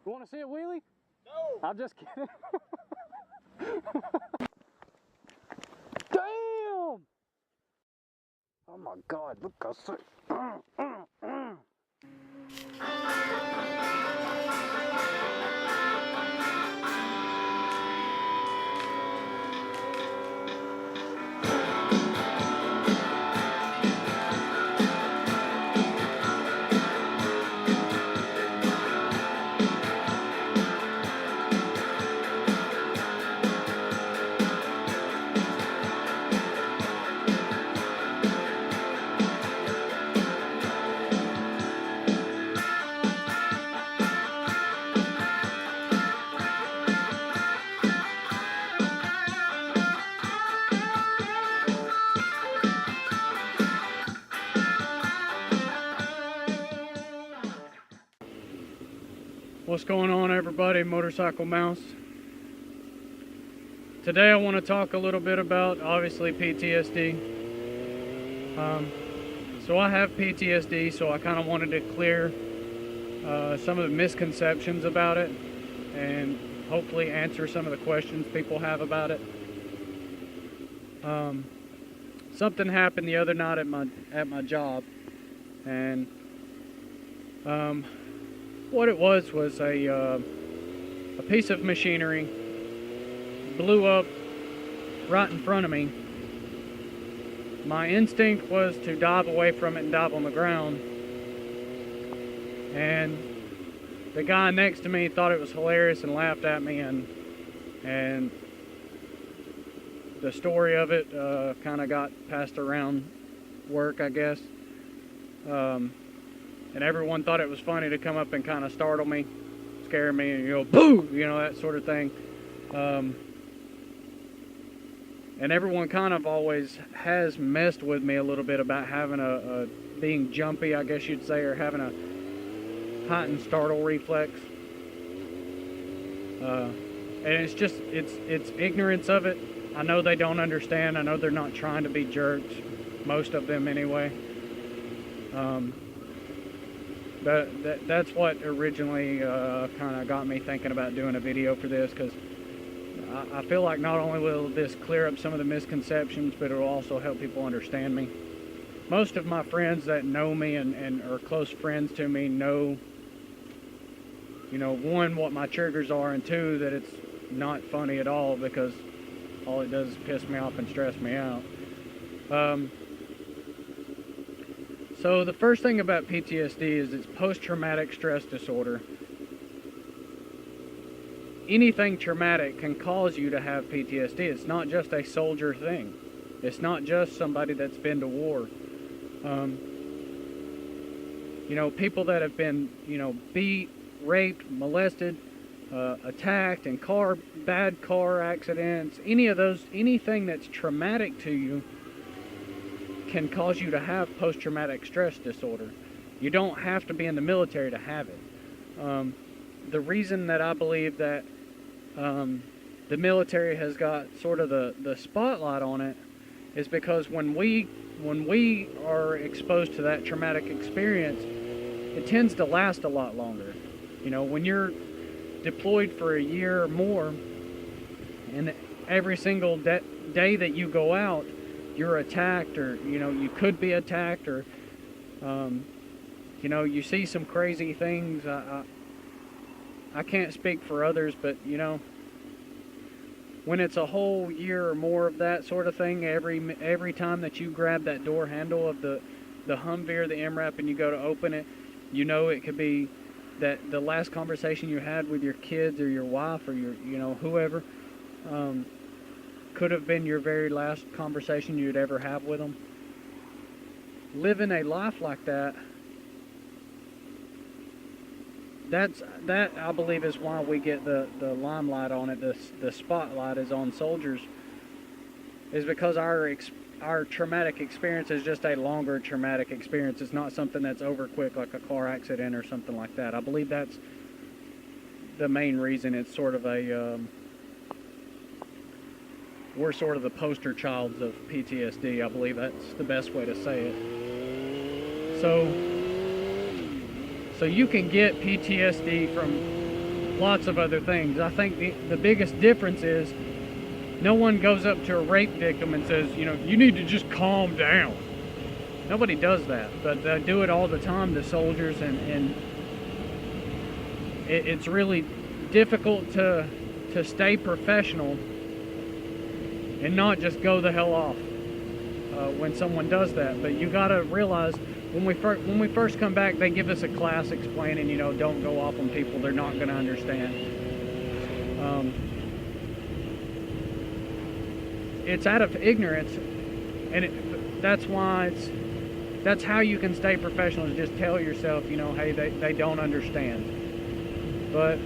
You want to see a wheelie? No! I'm just kidding. Damn! Oh my God, look how sick. What's going on, everybody? Motorcycle Mouse. Today I want to talk a little bit about, obviously, PTSD. So I have PTSD, so I kind of wanted to clear some of the misconceptions about it and hopefully answer some of the questions people have about it. Something happened the other night at my job, and what it was a piece of machinery blew up right in front of me. My instinct was to dive away from it and dive on the ground, and the guy next to me thought it was hilarious and laughed at me, and the story of it kind of got passed around work, I guess. And everyone thought it was funny to come up and kind of startle me, scare me, and boo, that sort of thing. And everyone kind of always has messed with me a little bit about having being jumpy, I guess you'd say, or having a heightened startle reflex. And it's just, it's ignorance of it. I know they don't understand. I know they're not trying to be jerks, most of them anyway. But that's what originally kind of got me thinking about doing a video for this, because I feel like not only will this clear up some of the misconceptions, but it will also help people understand me. Most of my friends that know me and are close friends to me know, one, what my triggers are, and two, that it's not funny at all, because all it does is piss me off and stress me out. So the first thing about PTSD is it's post-traumatic stress disorder. Anything traumatic can cause you to have PTSD. It's not just a soldier thing. It's not just somebody that's been to war. People that have been, beat, raped, molested, attacked, and bad car accidents, anything that's traumatic to you can cause you to have post-traumatic stress disorder. You don't have to be in the military to have it. The reason that I believe that the military has got sort of the spotlight on it is because when we are exposed to that traumatic experience, it tends to last a lot longer. When you're deployed for a year or more, and every single day that you go out, you're attacked, or you could be attacked, or you see some crazy things. I can't speak for others, but when it's a whole year or more of that sort of thing, every time that you grab that door handle of the Humvee or the MRAP and you go to open it, it could be that the last conversation you had with your kids or your wife or your whoever could have been your very last conversation you'd ever have with them. Living a life like that, that I believe is why we get the limelight on it. The spotlight is on soldiers, is because our traumatic experience is just a longer traumatic experience. It's not something that's over quick, like a car accident or something like that. I believe that's the main reason. It's sort of we're sort of the poster childs of PTSD. I believe that's the best way to say it. So you can get PTSD from lots of other things. I think the biggest difference is no one goes up to a rape victim and says, you know, you need to just calm down. Nobody does that, but they do it all the time to soldiers, and it's really difficult to stay professional and not just go the hell off when someone does that. But you gotta realize when we first come back, they give us a class explaining, you know, don't go off on people, they're not gonna understand. It's out of ignorance, and that's how you can stay professional, is just tell yourself, you know, hey, they don't understand. But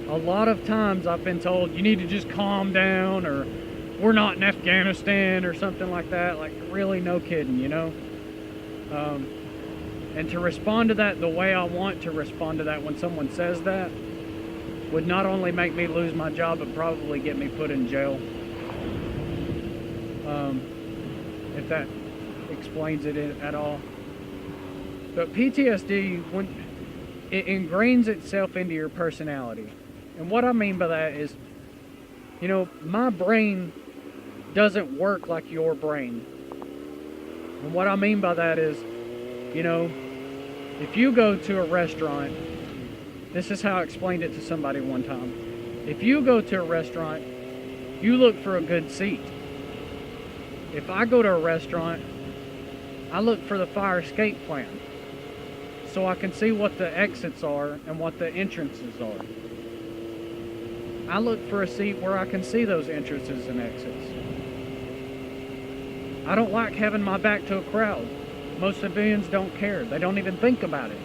a lot of times I've been told, you need to just calm down, or we're not in Afghanistan, or something like that. Like, really, no kidding, you know? And to respond to that the way I want to respond to that when someone says that would not only make me lose my job, but probably get me put in jail. If that explains it at all. But PTSD, when it ingrains itself into your personality. And what I mean by that is, you know, my brain doesn't work like your brain. And what I mean by that is, you know, if you go to a restaurant, this is how I explained it to somebody one time. If you go to a restaurant, you look for a good seat. If I go to a restaurant, I look for the fire escape plan, so I can see what the exits are and what the entrances are. I look for a seat where I can see those entrances and exits. I don't like having my back to a crowd. Most civilians don't care. They don't even think about it.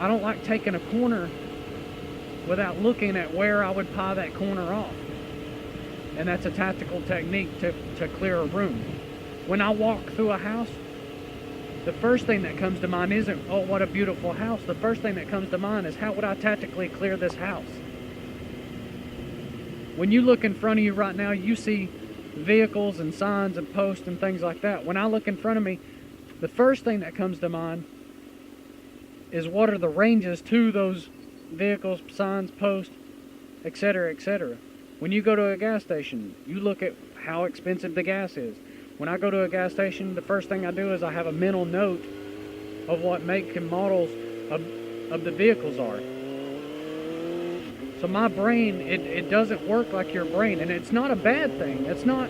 I don't like taking a corner without looking at where I would pie that corner off. And that's a tactical technique to clear a room. When I walk through a house, the first thing that comes to mind isn't, oh, what a beautiful house. The first thing that comes to mind is, how would I tactically clear this house? When you look in front of you right now, you see vehicles and signs and posts and things like that. When I look in front of me, the first thing that comes to mind is, what are the ranges to those vehicles, signs, posts, etc., etc. When you go to a gas station, you look at how expensive the gas is. When I go to a gas station, the first thing I do is I have a mental note of what make and models of the vehicles are. So my brain, it doesn't work like your brain, and it's not a bad thing. It's not,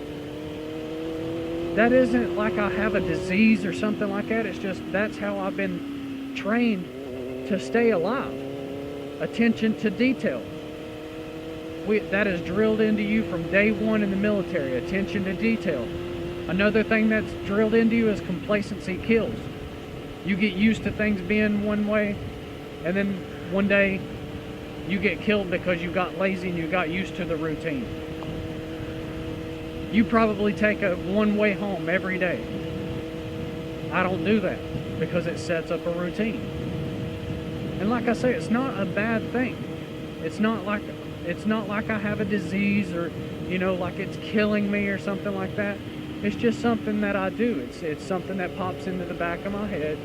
that isn't like I have a disease or something like that. It's just, that's how I've been trained to stay alive. Attention to detail. That is drilled into you from day one in the military. Attention to detail. Another thing that's drilled into you is complacency kills. You get used to things being one way, and then one day you get killed because you got lazy and you got used to the routine. You probably take a one-way home every day. I don't do that because it sets up a routine. And like I say, it's not a bad thing. It's not like I have a disease, or, you know, like it's killing me or something like that. It's just something that I do. It's something that pops into the back of my head.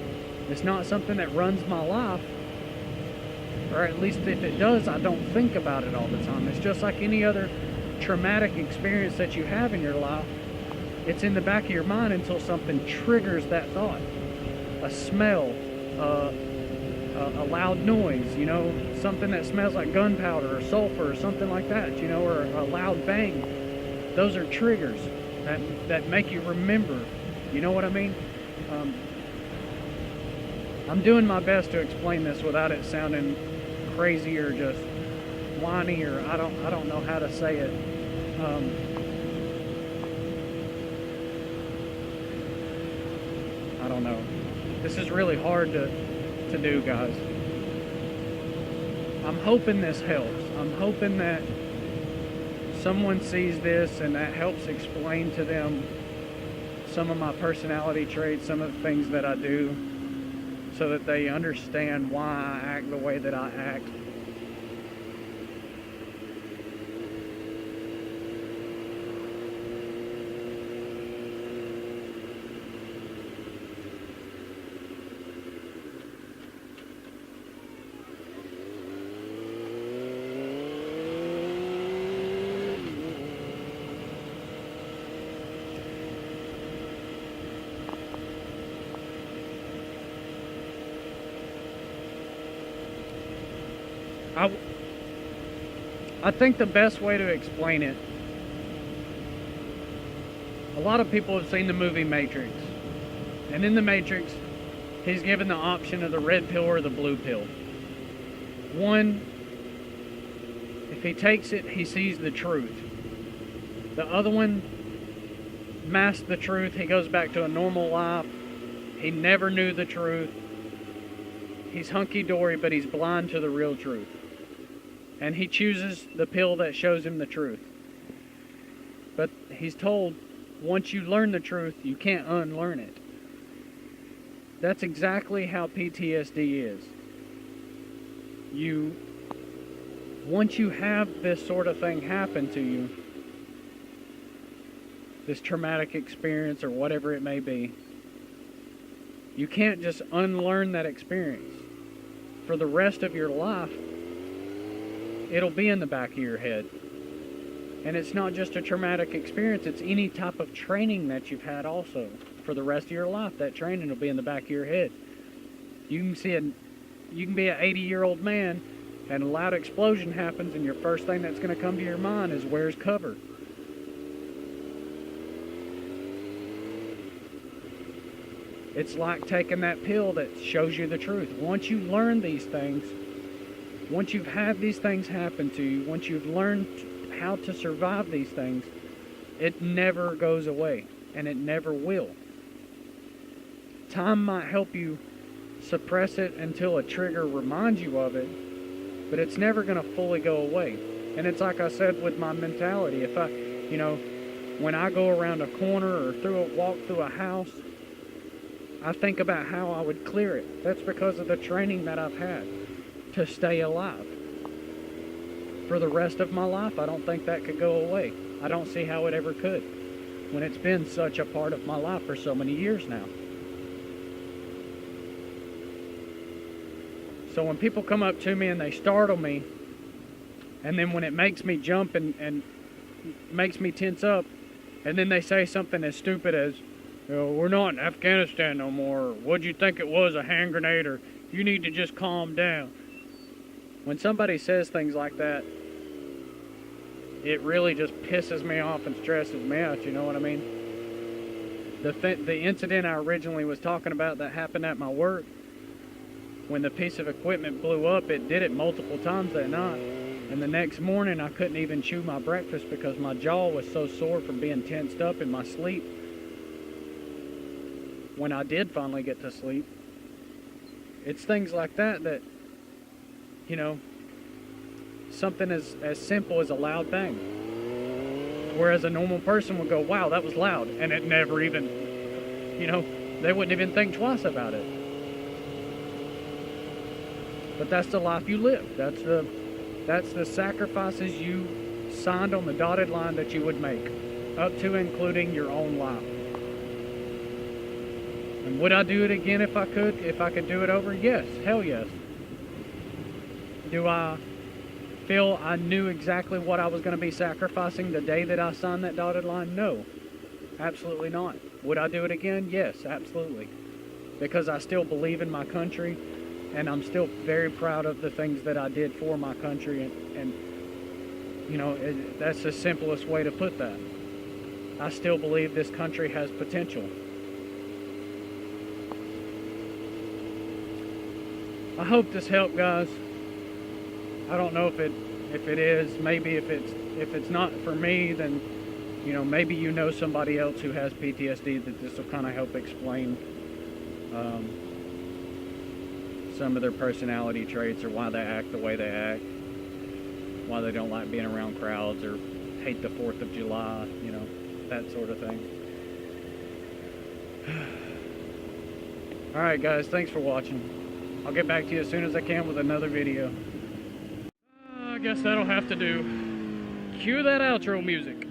It's not something that runs my life, or at least if it does, I don't think about it all the time. It's just like any other traumatic experience that you have in your life. It's in the back of your mind until something triggers that thought. A smell, a loud noise, you know, something that smells like gunpowder or sulfur or something like that, you know, or a loud bang. Those are triggers that make you remember. You know what I mean? I'm doing my best to explain this without it sounding crazy or just whiny, or I don't know how to say it. I don't know. This is really hard to do, guys. I'm hoping this helps. I'm hoping that someone sees this and that helps explain to them some of my personality traits, some of the things that I do, so that they understand why I act the way that I act. I, I think the best way to explain it, a lot of people have seen the movie Matrix. And in the Matrix, he's given the option of the red pill or the blue pill. One, if he takes it, he sees the truth. The other one masks the truth. He goes back to a normal life. He never knew the truth. He's hunky-dory, but he's blind to the real truth. And he chooses the pill that shows him the truth. But he's told, once you learn the truth, you can't unlearn it. That's exactly how PTSD is. Once you have this sort of thing happen to you, this traumatic experience or whatever it may be, you can't just unlearn that experience. For the rest of your life, it'll be in the back of your head. And it's not just a traumatic experience, it's any type of training that you've had also. For the rest of your life, that training will be in the back of your head. You can be an 80-year-old man and a loud explosion happens and your first thing that's going to come to your mind is where's cover? It's like taking that pill that shows you the truth. Once you learn these things, once you've had these things happen to you, once you've learned how to survive these things, it never goes away, and it never will. Time might help you suppress it until a trigger reminds you of it, but it's never going to fully go away. And it's like I said with my mentality. If when I go around a corner or walk through a house, I think about how I would clear it. That's because of the training that I've had to stay alive. For the rest of my life, I don't think that could go away. I don't see how it ever could, when it's been such a part of my life for so many years now. So when people come up to me and they startle me, and then when it makes me jump and makes me tense up, and then they say something as stupid as, we're not in Afghanistan no more, or what'd you think it was, a hand grenade, or you need to just calm down. When somebody says things like that, it really just pisses me off and stresses me out, you know what I mean? The incident I originally was talking about that happened at my work, when the piece of equipment blew up, it did it multiple times that night. And the next morning, I couldn't even chew my breakfast because my jaw was so sore from being tensed up in my sleep. When I did finally get to sleep, it's things like that, something as simple as a loud bang. Whereas a normal person would go, wow, that was loud. And it never even, they wouldn't even think twice about it. But that's the life you live. That's the sacrifices you signed on the dotted line that you would make, up to including your own life. And would I do it again if I could? If I could do it over? Yes. Hell yes. Do I feel I knew exactly what I was going to be sacrificing the day that I signed that dotted line? No. Absolutely not. Would I do it again? Yes, absolutely. Because I still believe in my country, and I'm still very proud of the things that I did for my country, and that's the simplest way to put that. I still believe this country has potential. I hope this helped, guys. I don't know if it is. Maybe if it's not for me, then maybe somebody else who has PTSD that this will kind of help explain some of their personality traits, or why they act the way they act, why they don't like being around crowds, or hate the 4th of July, that sort of thing. Alright guys, thanks for watching. I'll get back to you as soon as I can with another video. I guess that'll have to do. Cue that outro music.